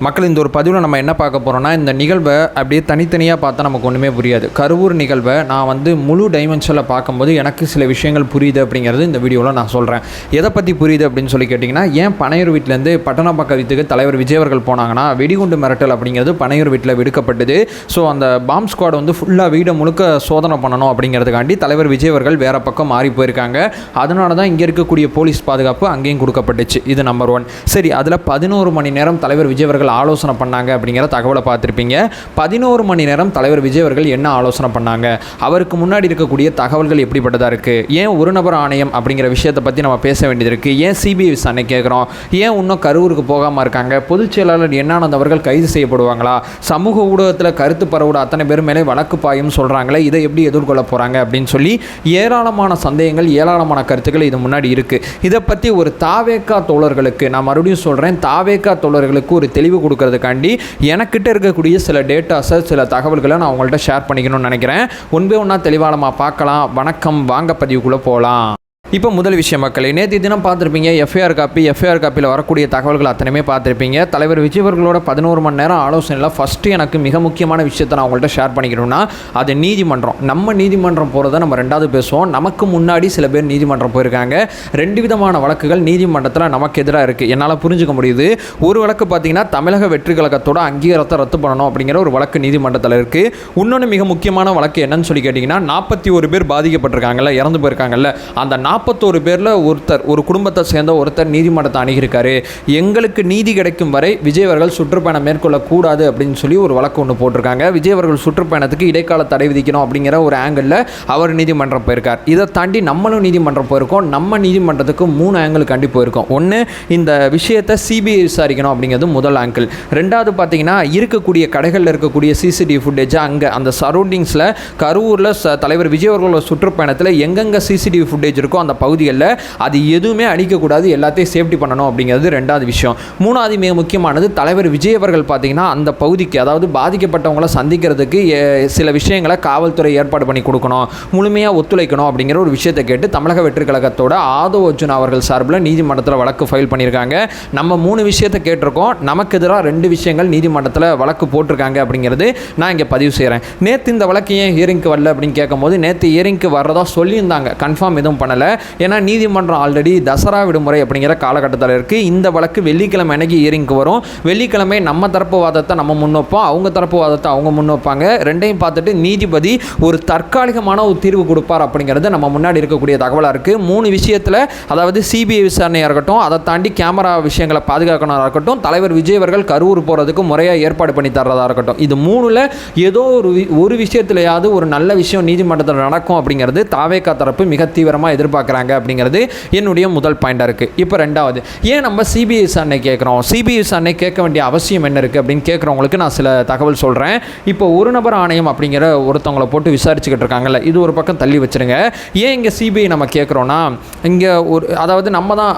மக்கள் இந்த ஒரு பதிவில் நம்ம என்ன பார்க்க போகிறோம்னா, இந்த நிகழ்வை அப்படியே தனித்தனியாக பார்த்தா நமக்கு ஒன்றுமே புரியாது. கருவூர் நிகழ்வை நான் முழு டைமென்ஷனில் பார்க்கும்போது எனக்கு சில விஷயங்கள் புரியுது அப்படிங்கிறது இந்த வீடியோவில் நான் சொல்கிறேன். எதை பற்றி புரியுது அப்படின்னு சொல்லி கேட்டிங்கன்னா, ஏன் பனையூர் வீட்டிலேருந்து பட்டணப்பாக்கம் வீட்டுக்கு தலைவர் விஜய் அவர்கள் போனாங்கன்னா, வெடிகுண்டு மிரட்டல் அப்படிங்கிறது பனையூர் வீட்டில் விடுக்கப்பட்டது. ஸோ அந்த பாம்ப் ஸ்குவாட் ஃபுல்லாக வீடை முழுக்க சோதனை பண்ணணும் அப்படிங்கிறதுக்காண்டி தலைவர் விஜய் அவர்கள் வேறு பக்கம் மாறி போயிருக்காங்க. அதனால தான் இங்கே இருக்கக்கூடிய போலீஸ் பாதுகாப்பு அங்கேயும் கொடுக்கப்பட்டுச்சு. இது நம்பர் 1. சரி, அதில் 11 மணி நேரம் தலைவர் விஜய் அவர்கள் ஆலோசனை பண்ணாங்க அப்படிங்கிற தகவலை பார்த்துருப்பீங்க. 11 மணி நேரம் தலைவர் விஜய் அவர்கள் என்ன ஆலோசனை பண்ணாங்க, அவருக்கு முன்னாடி இருக்கக்கூடிய தகவல்கள் எப்படிப்பட்டதாக இருக்குது, ஏன் ஒரு நபர் ஆணையம் அப்படிங்கிற விஷயத்தை பற்றி நம்ம பேச வேண்டியது இருக்குது, ஏன் சிபிஐ விசாரணை கேட்குறோம், ஏன் இன்னும் கரூருக்கு போகாமல் இருக்காங்க, பொதுச் செயலாளர் என்னானவர்கள் கைது செய்யப்படுவாங்களா, சமூக ஊடகத்தில் கருத்து பரவுட அத்தனை பேர் மேலே வழக்கு பாயும் சொல்கிறாங்களே, இதை எப்படி எதிர்கொள்ள போகிறாங்க அப்படின்னு சொல்லி ஏராளமான சந்தேகங்கள், ஏராளமான கருத்துக்கள் இது முன்னாடி இருக்குது. இதை பற்றி ஒரு தாவேக்கா தோழர்களுக்கு நான் மறுபடியும் சொல்கிறேன், தாவேக்கா தோழர்களுக்கு ஒரு தெளிவு கொடுக்கறதுக்காண்டி எனக்கிட்ட இருக்கக்கூடிய சில டேட்டாஸை, சில தகவல்களை நான் உங்கள்கிட்ட ஷேர் பண்ணிக்கணும்னு நினைக்கிறேன். ஒன்றா தெளிவாக நம்ம பார்க்கலாம். வணக்கம், வாங்க பதிவுக்குள்ளே போகலாம். இப்போ முதல் விஷயம் மக்களே, நேற்று தினம் பார்த்துருப்பீங்க எஃப்ஐஆர் காப்பியில் வரக்கூடிய தகவல்கள் அத்தனையுமே பார்த்துருப்பீங்க. தலைவர் விஜய் அவர்களோட 11 மணி நேரம் ஆலோசனையில் ஃபஸ்ட்டு எனக்கு மிக முக்கியமான விஷயத்தை நான் உங்கள்கிட்ட ஷேர் பண்ணிக்கணும்னா, அது நீதிமன்றம். நம்ம நீதிமன்றம் போகிறத நம்ம ரெண்டாவது பேசுவோம். நமக்கு முன்னாடி சில பேர் நீதிமன்றம் போயிருக்காங்க. 2 விதமான வழக்குகள் நீதிமன்றத்தில் நமக்கு எதிராக இருக்குது. என்னால் புரிஞ்சுக்க முடியுது. ஒரு வழக்கு பார்த்தீங்கன்னா தமிழக வெற்றி கழகத்தோட அங்கீகாரத்தை ரத்து பண்ணணும் அப்படிங்கிற ஒரு வழக்கு நீதிமன்றத்தில் இருக்குது. இன்னொன்று மிக முக்கியமான வழக்கு என்னன்னு சொல்லி கேட்டிங்கன்னா, 41 பேர் பாதிக்கப்பட்டிருக்காங்கல்ல, இறந்து போயிருக்காங்கல்ல, அந்த 41 பேரில் ஒரு குடும்பத்தை சேர்ந்த ஒருத்தர் நீதிமன்றத்தை அணுகியிருக்காரு. எங்களுக்கு நீதி கிடைக்கும் வரை விஜய் அவர்கள் சுற்றுப்பயணம் மேற்கொள்ளக்கூடாது அப்படின்னு சொல்லி ஒரு வழக்கு ஒன்று போட்டிருக்காங்க. விஜய் அவர்கள் சுற்றுப்பயணத்துக்கு இடைக்கால தடை விதிக்கணும் அப்படிங்கிற ஒரு ஆங்கிளில் அவர் நீதிமன்றம் போயிருக்கார். இதை தாண்டி நம்மளும் நீதிமன்றம் போயிருக்கோம். நம்ம நீதிமன்றத்துக்கு 3 ஆங்கிள் கண்டி போயிருக்கோம். ஒன்று, இந்த விஷயத்தை சிபிஐ விசாரிக்கணும் அப்படிங்கிறது முதல் ஆங்கிள். ரெண்டாவது பார்த்தீங்கன்னா, இருக்கக்கூடிய கடைகளில் இருக்கக்கூடிய சிசிடிவி ஃபுட்டேஜ், அங்கே அந்த சரௌண்டிங்ஸில் கரூரில் தலைவர் விஜய் அவர்களோட சுற்றுப்பயணத்தில் எங்கெங்கே சிசிடிவி ஃபுட்டேஜ் இருக்கோ அந்த பகுதிகளில் அது எதுவுமே அழிக்கக்கூடாது, எல்லாத்தையும் சேஃப்டி பண்ணணும் அப்படிங்கிறது ரெண்டாவது விஷயம். மூணாவது மிக முக்கியமானது, தலைவர் விஜய் அவர்கள் பார்த்தீங்கன்னா அந்த பகுதிக்கு, அதாவது பாதிக்கப்பட்டவங்களை சந்திக்கிறதுக்கு சில விஷயங்களை காவல்துறை ஏற்பாடு பண்ணி கொடுக்கணும், முழுமையாக ஒத்துழைக்கணும் அப்படிங்கிற ஒரு விஷயத்தை கேட்டு தமிழக வெற்றி கழகத்தோட ஆதவ் அர்ஜுனா அவர்கள் சார்பில் நீதிமன்றத்தில் வழக்கு ஃபைல் பண்ணியிருக்காங்க. நம்ம 3 விஷயத்தை கேட்டிருக்கோம். நமக்கு எதிராக 2 விஷயங்கள் நீதிமன்றத்தில் வழக்கு போட்டிருக்காங்க அப்படிங்கிறது நான் இங்கே பதிவு செய்கிறேன். நேற்று இந்த வழக்கு ஏன் ஹியரிங்க்கு வரல அப்படின்னு கேட்கும்போது, நேற்று ஹியரிங்க்கு வர்றதா சொல்லியிருந்தாங்க, கன்ஃபார்ம் எதுவும் பண்ணலை. ஏன்னா நீதிமன்றம் ஆல்ரெடி தசரா விடுமுறை அப்படிங்கிற காலகட்டத்தில் இருக்குது. இந்த வழக்கு வெள்ளிக்கிழமை அன்னைக்கு ஹியரிங்க்கு வரும். வெள்ளிக்கிழமை நம்ம தரப்பு வாதத்தை நம்ம முன்வைப்போம், அவங்க தரப்பு வாதத்தை அவங்க முன்வைப்பாங்க. ரெண்டையும் பார்த்துட்டு நீதிபதி ஒரு தற்காலிகமான ஒரு தீர்வு கொடுப்பார் அப்படிங்கிறது நம்ம முன்னாடி இருக்கக்கூடிய தகவலாக இருக்குது. 3 விஷயத்தில், அதாவது சிபிஐ விசாரணையாக இருக்கட்டும், அதை தாண்டி கேமரா விஷயங்களை பாதுகாக்கணும் இருக்கட்டும், தலைவர் விஜய் அவர்கள் கரூர் போகிறதுக்கு முறையாக ஏற்பாடு பண்ணி தர்றதா இருக்கட்டும், இது 3ல் ஏதோ ஒரு விஷயத்திலேயாவது ஒரு நல்ல விஷயம் நீதிமன்றத்தில் நடக்கும் அப்படிங்கிறது தாவேக்கா தரப்பு மிக தீவிரமாக எதிர்பார்க்குறாங்க அப்படிங்கிறது என்னுடைய முதல் பாயிண்டாக இருக்குது. இப்போ ரெண்டாவது, ஏன் நம்ம சிபிஐ விசாரணை கேட்குறோம், சிபிஐ விசாரணை கேட்க வேண்டிய அவசியம் என்ன இருக்குது அப்படின்னு கேட்குறவங்களுக்கு நான் சில தகவல் சொல்கிறேன். இப்போ ஒரு நபர் ஆணையம் அப்படிங்கிற ஒருத்தவங்களை போட்டு விசாரிச்சுக்கிட்டு இருக்காங்கல்ல, இது ஒரு பக்கம் தள்ளி வச்சுருங்க. ஏன் இங்கே சிபிஐ நம்ம கேட்குறோன்னா, இங்கே அதாவது நம்ம தான்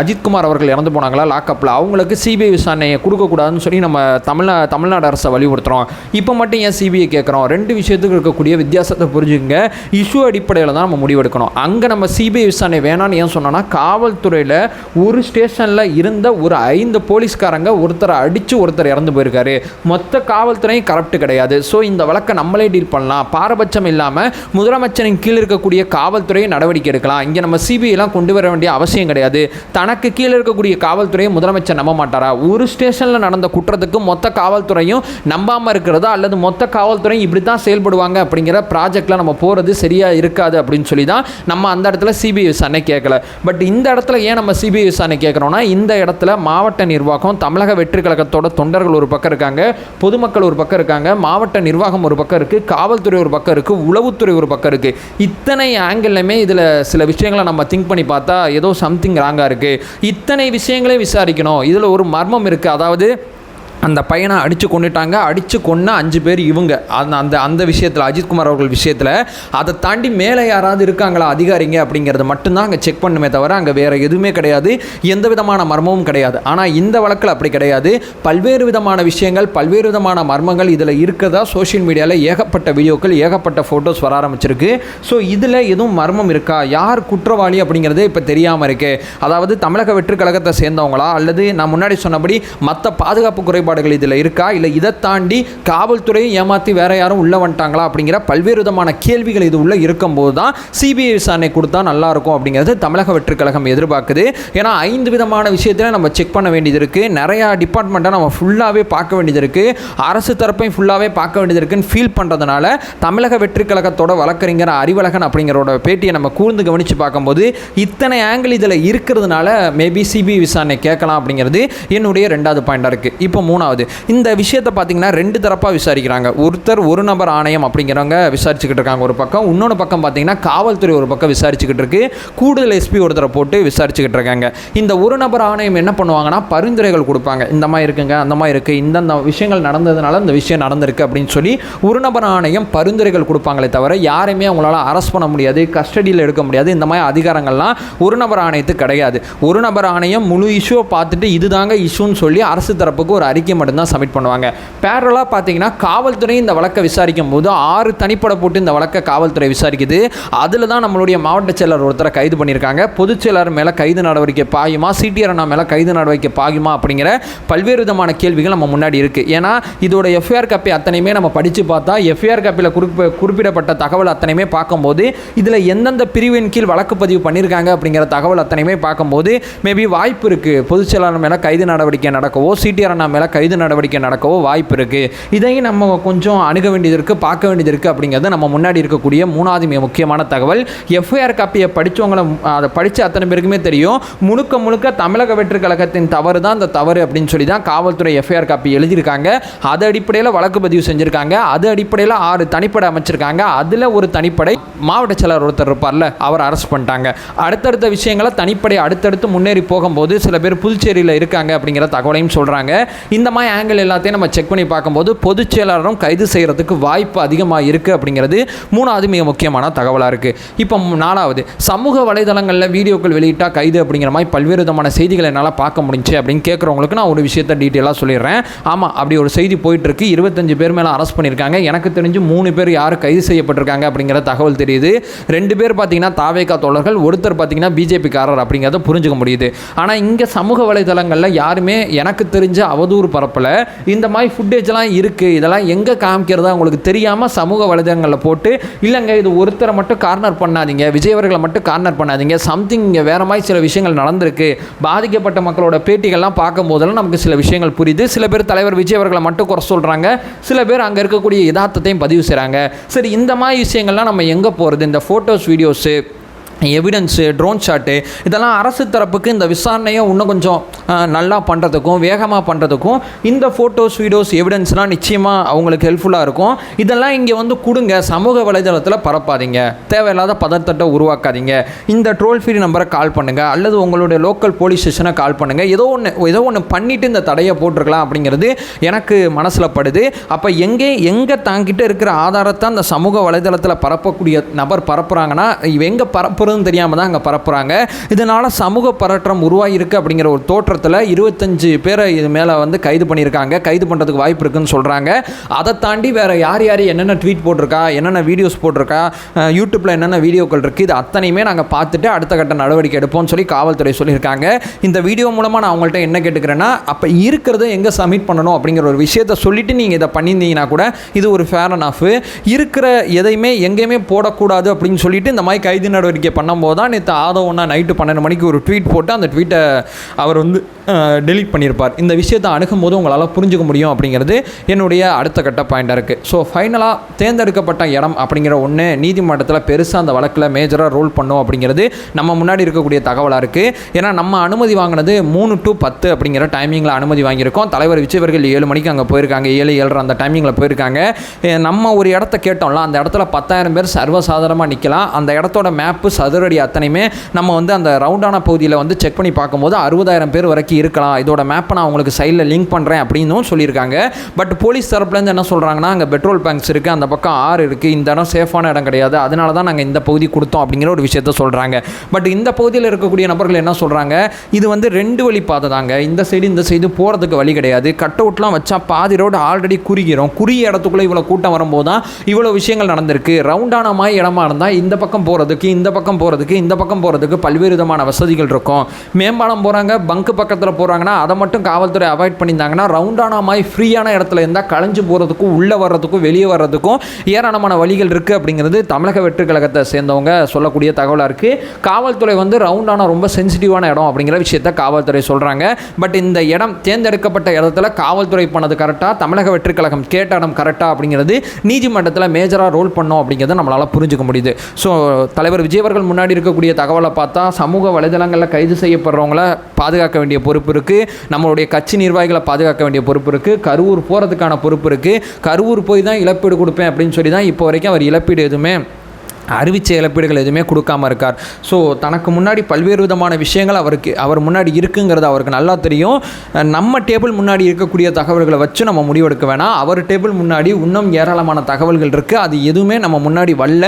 அஜித்குமார் அவர்கள் இறந்து போனாங்களா லாக்கப்பில், அவங்களுக்கு சிபிஐ விசாரணையை கொடுக்கக்கூடாதுன்னு சொல்லி நம்ம தமிழ்நாடு அரசை வலியுறுத்துகிறோம். இப்போ மட்டும் ஏன் சிபிஐ கேட்குறோம்? 2 விஷயத்துக்கு இருக்கக்கூடிய வித்தியாசத்தை புரிஞ்சுங்க. இஷ்யூ அடிப்படையில் தான் நம்ம முடிவெடுக்கணும். அங்கே நம்ம சிபிஐ விசாரணை வேணான்னு ஏன் சொன்னோன்னா, காவல்துறையில் ஒரு ஸ்டேஷனில் இருந்த ஒரு 5 போலீஸ்காரங்க ஒருத்தரை அடித்து ஒருத்தர் இறந்து போயிருக்காரு. மொத்த காவல்துறையும் கரப்ட் கிடையாது. ஸோ இந்த வழக்கை நம்மளே டீல் பண்ணலாம். பாரபட்சம் இல்லாமல் முதலமைச்சரின் கீழ் இருக்கக்கூடிய காவல்துறையை நடவடிக்கை எடுக்கலாம். இங்கே நம்ம சிபிஐலாம் கொண்டு வர வேண்டிய அவசியம் கிடையாது. தனக்கு கீழே இருக்கக்கூடிய காவல்துறையை முதலமைச்சர் நம்ப மாட்டாரா? ஒரு ஸ்டேஷனில் நடந்த குற்றத்துக்கு மொத்த காவல்துறையும் நம்பாமல் இருக்கிறதா, அல்லது மொத்த காவல்துறையும் இப்படி தான் செயல்படுவாங்க அப்படிங்கிற ப்ராஜெக்டில் நம்ம போகிறது சரியாக இருக்காது அப்படின்னு சொல்லி தான் நம்ம அந்த இடத்துல சிபிஐ விசாரணை கேட்கல. பட் இந்த இடத்துல ஏன் நம்ம சிபிஐ விசாரணை கேட்குறோம்னா, இந்த இடத்துல மாவட்ட நிர்வாகம், தமிழக வெற்றி கழகத்தோட தொண்டர்கள் ஒரு பக்கம் இருக்காங்க, பொதுமக்கள் ஒரு பக்கம் இருக்காங்க, மாவட்ட நிர்வாகம் ஒரு பக்கம் இருக்குது, காவல்துறை ஒரு பக்கம் இருக்குது, உளவுத்துறை ஒரு பக்கம் இருக்குது. இத்தனை ஆங்கிள்லையுமே இதில் சில விஷயங்களை நம்ம திங்க் பண்ணி பார்த்தா ஏதோ சம்திங் ராங்காக இருக்குது. இத்தனை விஷயங்களே விசாரிக்கணும், இதில் ஒரு மர்மம் இருக்குது. அதாவது அந்த பையனை அடித்து கொண்டுட்டாங்க. அடித்து கொன்ன 5 பேர் இவங்க. அந்த விஷயத்தில் அஜித்குமார் அவர்கள் விஷயத்தில் அதை தாண்டி மேலே யாராவது இருக்காங்களா அதிகாரிங்க அப்படிங்கிறது மட்டும்தான் அங்கே செக் பண்ணுமே தவிர அங்கே வேறு எதுவுமே கிடையாது, எந்த விதமான மர்மமும் கிடையாது. ஆனால் இந்த வழக்கில் அப்படி கிடையாது. பல்வேறு விதமான விஷயங்கள், பல்வேறு விதமான மர்மங்கள் இதில் இருக்கிறதா சோஷியல் மீடியாவில் ஏகப்பட்ட வீடியோக்கள், ஏகப்பட்ட ஃபோட்டோஸ் வர ஆரம்பிச்சிருக்கு. ஸோ இதில் எதுவும் மர்மம் இருக்கா, யார் குற்றவாளி அப்படிங்கிறதே இப்போ தெரியாமல் இருக்கு. அதாவது தமிழக வெற்றி கழகத்தை சேர்ந்தவங்களா அல்லது நான் முன்னாடி சொன்னபடி மற்ற பாதுகாப்பு குறைபாடுகள் இதில் இருக்கா, இல்லை இதை தாண்டி காவல்துறையை ஏமாற்றி வேற யாரும் உள்ள வந்துட்டாங்களா அப்படிங்கிற பல்வேறு விதமான கேள்விகள் இது உள்ள இருக்கும்போது தான் சிபிஐ விசாரணை கொடுத்தா நல்லா இருக்கும் அப்படிங்கிறது தமிழக வெற்றி கழகம் எதிர்பார்க்குது. ஏன்னா 5 விதமான விஷயத்தில் நம்ம செக் பண்ண வேண்டியது இருக்குது. நிறையா டிபார்ட்மெண்ட்டை நம்ம ஃபுல்லாகவே பார்க்க வேண்டியது இருக்குது. அரசு தரப்பையும் ஃபுல்லாகவே பார்க்க வேண்டியது இருக்குன்னு ஃபீல் பண்ணுறதுனால தமிழக வெற்றி கழகத்தோட வழக்கறிஞர் அறிவழகன் அப்படிங்கிறோட பேட்டியை நம்ம கூர்ந்து கவனித்து பார்க்கும்போது இத்தனை ஆங்கிள் இதில் இருக்கிறதுனால மேபி சிபிஐ விசாரணை கேட்கலாம் அப்படிங்கிறது என்னுடைய 2வது பாயிண்டாக இருக்குது. இப்போ 3வது, இந்த விஷயத்தை பார்த்தீங்கன்னா 2 தரப்பாக விசாரிக்கிறாங்க. ஒருத்தர் ஒரு நபர் ஆணையம் அப்படிங்கிறவங்க விசாரிச்சுக்கிட்டு இருக்காங்க ஒரு பக்கம், இன்னொன்று பக்கம் பார்த்தீங்கன்னா காவல்துறை ஒரு பக்கம் விசாரிச்சுக்கிட்டு இருக்கு. கூடுதல் எஸ்பி ஒருத்தரை போட்டு விசாரிச்சுக்கிட்டு இருக்காங்க. இந்த ஒரு நபர் ஆணையம் என்ன பண்ணுவாங்கன்னா பரிந்துரைகள் கொடுப்பாங்க. இந்த மாதிரி இருக்குங்க, அந்த மாதிரி இருக்குது, இந்தந்த விஷயங்கள் நடந்ததுனால இந்த விஷயம் நடந்திருக்கு அப்படின்னு சொல்லி ஒரு நபர் ஆணையம் பரிந்துரைகள் கொடுப்பாங்களே தவிர யாரையுமே அவங்களால அரெஸ்ட் பண்ண முடியாது, கஸ்டடியில் எடுக்க முடியாது. இந்த மாதிரி அதிகாரங்கள்லாம் ஒரு நபர் ஆணையத்துக்கு கிடையாது. ஒரு நபர் ஆணையம் முழு இஷ்யூவை பார்த்துட்டு இதுதாங்க இஷ்யூன்னு சொல்லி அரசு தரப்புக்கு ஒரு அறிக்கை மட்டும்தான் சப்மிட் பண்ணுவாங்க. பேரலாக பார்த்தீங்கன்னா காவல்துறை இந்த வழக்கை விசாரிக்கும் போது 6 தனிப்படை போட்டு இந்த வழக்கை காவல்துறை விசாரிக்குது. அதில் தான் நம்மளுடைய மாவட்ட செயலர் ஒருத்தரை கைது பண்ணியிருக்காங்க. பொதுச் செயலர் மேலே கைது நடவடிக்கை பாயுமா, சிடிஆர் அண்ணா மேலே கைது நடவடிக்கை பாயுமா அப்படிங்கிற பல்வேறு விதமான கேள்விகள் நம்ம முன்னாடி இருக்குது. ஏன்னா இதோட எஃப்ஐஆர் காப்பி அத்தனையுமே நம்ம படித்து பார்த்தா எஃப்ஐஆர் காப்பியில் குறிப்பிடப்பட்ட தகவல் அத்தனையுமே பார்க்கும்போது இதில் எந்தெந்த பிரிவின் கீழ் வழக்கு பதிவு பண்ணியிருக்காங்க அப்படிங்கிற தகவல் அத்தனையுமே பார்க்கும்போது மேபி வாய்ப்பு இருக்குது பொதுச் செயலாளர் மேலே கைது நடவடிக்கை நடக்கவோ, சிடிஆர் அண்ணா மேலே கைது நடவடிக்கை நடக்கவோ வாய்ப்பு இருக்குது. இதையும் நம்ம கொஞ்சம் அணுக வேண்டியது இருக்குது, பார்க்க வேண்டியது இருக்குது அப்படிங்கிறது நம்ம முன்னாடி இருக்கக்கூடிய 3வது மிக முக்கியமான தகவல். எஃப்ஐஆர் காப்பியை படித்தவங்களை அதை படித்த அத்தனை பேருக்குமே தெரியும், முழுக்க தமிழக வெற்றி கழகத்தின் தவறு தான் இந்த தவறு அப்படின்னு சொல்லி தான் காவல்துறை எஃப்ஐஆர் காப்பி எழுதியிருக்காங்க. அது அடிப்படையில் வழக்கு பதிவு செஞ்சுருக்காங்க. அது அடிப்படையில் 6 தனிப்படை அமைச்சிருக்காங்க. அதில் ஒரு தனிப்படை மாவட்ட செயலர் ஒருத்தர் இருப்பார்ல, அவர் அரெஸ்ட் பண்ணிட்டாங்க. அடுத்தடுத்த விஷயங்களை தனிப்படை அடுத்தடுத்து முன்னேறி போகும்போது சில பேர் புதுச்சேரியில் இருக்காங்க அப்படிங்கிற தகவலையும் சொல்கிறாங்க. இந்த மாதிரி ஆங்கிள் எல்லாத்தையும் நம்ம செக் பண்ணி பார்க்கும்போது பொதுச் செயலாளரும் கைது செய்கிறதுக்கு வாய்ப்பு அதிகமாக இருக்குது அப்படிங்கிறது 3வது மிக முக்கியமான தகவலாக இருக்குது. இப்போ 4வது, சமூக வலைதளங்களில் வீடியோக்கள் வெளியிட்டால் கைது அப்படிங்கிற மாதிரி பல்வேறு விதமான செய்திகளை என்னால் பார்க்க முடிஞ்சு அப்படின்னு கேட்குறவங்களுக்கு நான் ஒரு விஷயத்தை டீட்டெயிலாக சொல்லிடுறேன். ஆமாம், அப்படி ஒரு செய்தி போயிட்டுருக்கு. 25 பேர் மேலே அரெஸ்ட் பண்ணியிருக்காங்க. எனக்கு தெரிஞ்சு 3 பேர் யார் கைது செய்யப்பட்டிருக்காங்க அப்படிங்கிற தகவல் தெரியுது. 2 பேர் பார்த்தீங்கன்னா தாவேகா தோழர்கள், ஒருத்தர் பார்த்தீங்கன்னா பிஜேபிக்காரர் அப்படிங்கிறத புரிஞ்சுக்க முடியுது. ஆனால் இங்கே சமூக வலைதளங்களில் யாருமே எனக்கு தெரிஞ்ச அவதூறு பரப்பல. இந்த மாதிரி ஃபுட்டேஜ்லாம் இருக்குது, இதெல்லாம் எங்கே காமிக்கிறதா உங்களுக்கு தெரியாமல் சமூக வலைதளங்களில் போட்டு இல்லைங்க இது ஒருத்தரை மட்டும் கார்னர் பண்ணாதீங்க, விஜய் அவர்களை மட்டும் கார்னர் பண்ணாதீங்க, சம்திங் இங்கே வேறு மாதிரி சில விஷயங்கள் நடந்திருக்கு, பாதிக்கப்பட்ட மக்களோட பேட்டிகள்லாம் பார்க்கும் போதெல்லாம் நமக்கு சில விஷயங்கள் புரியுது. சில பேர் தலைவர் விஜய் அவர்களை மட்டும் குறை சொல்கிறாங்க, சில பேர் அங்கே இருக்கக்கூடிய யதார்த்தத்தையும் பதிவு செய்கிறாங்க. சரி, இந்த மாதிரி விஷயங்கள்லாம் நம்ம எங்கே போகிறது? இந்த photos, videos, evidence, drone shot, இதெல்லாம் அரசு தரப்புக்கு இந்த விசாரணையை இன்னும் கொஞ்சம் நல்லா பண்ணுறதுக்கும் வேகமாக பண்ணுறதுக்கும் இந்த ஃபோட்டோஸ், வீடியோஸ், எவிடன்ஸ்லாம் நிச்சயமாக அவங்களுக்கு ஹெல்ப்ஃபுல்லாக இருக்கும். இதெல்லாம் இங்கே வந்து கொடுங்க, சமூக வலைதளத்தில் பரப்பாதீங்க, தேவையில்லாத பதட்டத்தை உருவாக்காதீங்க. இந்த ட்ரோல் ஃப்ரீ நம்பரை கால் பண்ணுங்கள் அல்லது உங்களுடைய லோக்கல் போலீஸ் ஸ்டேஷனை கால் பண்ணுங்கள். ஏதோ ஒன்று பண்ணிவிட்டு இந்த தடையை போட்டிருக்கலாம் அப்படிங்கிறது எனக்கு மனசில் படுது. அப்போ எங்கே தாங்கிட்ட இருக்கிற ஆதாரத்தை அந்த சமூக வலைதளத்தில் பரப்பக்கூடிய நபர் பரப்புகிறாங்கன்னா எங்கே பரப்புறதுன்னு தெரியாமல் தான் அங்கே பரப்புகிறாங்க. இதனால் சமூக பதற்றம் உருவாகிருக்கு அப்படிங்கிற ஒரு தோற்றத்தில் 25 பேரை இது மேலே வந்து கைது பண்ணியிருக்காங்க. கைது பண்ணுறதுக்கு வாய்ப்பு இருக்குன்னு சொல்கிறாங்க. அதை தாண்டி வேறு யார் என்னென்ன ட்வீட் போட்டிருக்கா, என்னென்ன வீடியோஸ் போட்டிருக்கா, யூடியூப்பில் என்னென்ன வீடியோக்கள் இருக்குது, இது அத்தனையுமே நாங்கள் பார்த்துட்டு அடுத்த கட்ட நடவடிக்கை எடுப்போம்னு சொல்லி காவல்துறை சொல்லியிருக்காங்க. இந்த வீடியோ மூலமாக நான் அவங்கள்ட்ட என்ன கேட்டுக்கிறேன்னா, அப்போ இருக்கிறத எங்கே சப்மிட் பண்ணணும் அப்படிங்கிற ஒரு விஷயத்தை சொல்லிவிட்டு நீங்கள் இதை பண்ணியிருந்தீங்கன்னா கூட இது ஒரு ஃபேர் அண்ட் ஆஃப். இருக்கிற எதையுமே எங்கேயுமே போடக்கூடாது அப்படின்னு சொல்லிட்டு இந்த மாதிரி கைது நடவடிக்கை பண்ணும்போது தான் நேற்று ஆதவனா நைட்டு 12 மணிக்கு ஒரு ட்வீட் போட்டு அந்த ட்வீட்டை அவர் வந்து டெலீட் பண்ணியிருப்பார். இந்த விஷயத்தை அணுகும் போது உங்களால் புரிஞ்சுக்க முடியும் அப்படிங்கிறது என்னுடைய அடுத்த கட்ட பாயிண்டாக இருக்குது. ஸோ ஃபைனலாக தேர்ந்தெடுக்கப்பட்ட இடம் அப்படிங்கிற ஒன்று நீதிமன்றத்தில் பெருசாக அந்த வழக்கில் மேஜராக ரோல் பண்ணும் அப்படிங்கிறது நம்ம முன்னாடி இருக்கக்கூடிய தகவலாக இருக்குது. ஏன்னா நம்ம அனுமதி வாங்கினது 3 to 10 அப்படிங்கிற டைமிங்கில் அனுமதி வாங்கியிருக்கோம். தலைவர் விஜய் அவர்கள் 7 மணிக்கு அங்கே போயிருக்காங்க, 7:30 அந்த டைமிங்கில் போயிருக்காங்க. நம்ம ஒரு இடத்த கேட்டோம்ல, அந்த இடத்துல 10,000 பேர் சர்வசாதாரணமாக நிற்கலாம். அந்த இடத்தோட மேப்பு சதுர அடி அத்தனையுமே நம்ம வந்து அந்த ரவுண்டான பகுதியில் வந்து செக் பண்ணி பார்க்கும்போது 60,000 பேர் வரைக்கும் இருக்கலாம். இதோட மேப்பை நான் உங்களுக்கு சைடில் லிங்க் பண்ணுறேன் அப்படின்னும் சொல்லியிருக்காங்க. பட் போலீஸ் தரப்புலேருந்து என்ன சொல்கிறாங்கன்னா, அங்கே பெட்ரோல் பங்க்ஸ் இருக்குது, அந்த பக்கம் ஆறு இருக்குது, இந்த இடம் சேஃபான இடம் கிடையாது, அதனால தான் நாங்கள் இந்த பகுதி கொடுத்தோம் அப்படிங்கிற ஒரு விஷயத்த சொல்கிறாங்க. பட் இந்த பகுதியில் இருக்கக்கூடிய நபர்கள் என்ன சொல்கிறாங்க, இது வந்து 2 வழி பாதை தாங்க, இந்த சைடு போகிறதுக்கு வழி கிடையாது, கட் அவுட்லாம் வச்சா பாதி ரோடு ஆல்ரெடி குறுகிறோம், குறுகிய இடத்துக்குள்ளே இவ்வளோ கூட்டம் வரும்போது தான் இவ்வளோ விஷயங்கள் நடந்திருக்கு. ரவுண்டான மாதிரி இடமா இருந்தால் இந்த பக்கம் போகிறதுக்கு இந்த பக்கம் போகிறதுக்கு பல்வேறு விதமான வசதிகள் இருக்கும். மேம்பாலம் போகிறாங்க, பங்கு பக்கத்தில் போகிறாங்கன்னா அதை மட்டும் காவல்துறை அவாய்ட் பண்ணியிருந்தாங்கன்னா ரவுண்டான மாதிரி ஃப்ரீயான இடத்துல இருந்தால் களைஞ்சு போகிறதுக்கும் உள்ளே வர்றதுக்கும் வெளியே வர்றதுக்கும் ஏராளமான வழிகள் இருக்குது அப்படிங்கிறது தமிழக வெற்றி கழகத்தை சேர்ந்தவங்க சொல்லக்கூடிய தகவலாக இருக்குது. காவல்துறை வந்து ரவுண்டான ரொம்ப சென்சிட்டிவான இடம் அப்படிங்கிற விஷயத்த காவல்துறை சொல்கிறாங்க. பட் இந்த இடம் தேர்ந்தெடுக்கப்பட்ட இடத்துல காவல்துறை பண்ணது கரெக்டாக, தமிழக வெற்றி கழகம் கேட்ட இடம் கரெக்டாக அப்படிங்கிறது நீதிமன்றத்தில் மேஜராக ரோல் பண்ணோம் அப்படிங்கிறத நம்மளால் புரிஞ்சுக்க முடியுது. ஸோ தலைவர் விஜய் அவர்கள் முன்னாடி இருக்கக்கூடிய தகவலை பார்த்தா சமூக வலைதளங்களில் கைது செய்யப்படுறவங்கள பாதுகாக்க வேண்டிய பொறுப்பு இருக்குது, நம்மளுடைய கட்சி நிர்வாகிகளை பாதுகாக்க வேண்டிய பொறுப்பு இருக்குது, கரூர் போகிறதுக்கான பொறுப்பு இருக்குது. கரூர் போய் தான் இழப்பீடு கொடுப்பேன் அப்படின்னு சொல்லி தான் இப்போ வரைக்கும் அவர் இழப்பீடு எதுவுமே அறிவிச்ச இழப்பீடுகள் எதுவுமே கொடுக்காமல் இருக்கார். ஸோ தனக்கு முன்னாடி பல்வேறு விதமான விஷயங்கள் அவர் முன்னாடி இருக்குங்கிறது அவருக்கு நல்லா தெரியும். நம்ம டேபிள் முன்னாடி இருக்கக்கூடிய தகவல்களை வச்சு நம்ம முடிவெடுக்க வேணாம். அவர் டேபிள் முன்னாடி இன்னும் ஏராளமான தகவல்கள் இருக்குது, அது எதுவுமே நம்ம முன்னாடி வரல.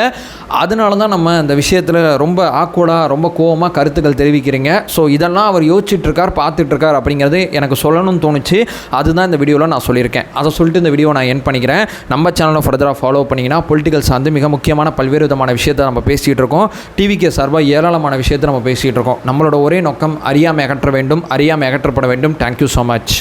அதனால தான் நம்ம இந்த விஷயத்தில் ரொம்ப ஆக்வர்டாக ரொம்ப கோவமாக கருத்துக்கள் தெரிவிக்கிறீங்க. ஸோ இதெல்லாம் அவர் யோசிச்சுட்ருக்கார், பார்த்துட்ருக்கார் அப்படிங்கிறது எனக்கு சொல்லணும்னு தோணுச்சு. அதுதான் இந்த வீடியோவில் நான் சொல்லியிருக்கேன். அதை சொல்லிட்டு இந்த வீடியோ நான் எண்ட் பண்ணிக்கிறேன். நம்ம சேனலை ஃபர்தராக ஃபாலோ பண்ணிங்கன்னா பொலிட்டிக்கல் சார்ந்து மிக முக்கியமான பல்வேறு விதமான விஷயத்தை நம்ம பேசிகிட்டு இருக்கோம். டிவிக்கு சார்பாக ஏராளமான விஷயத்தை நம்ம பேசிகிட்டு இருக்கோம். நம்மளோட ஒரே நோக்கம் அறியாமை அகற்ற வேண்டும், அறியாமை அகற்றப்பட வேண்டும். Thank you so much.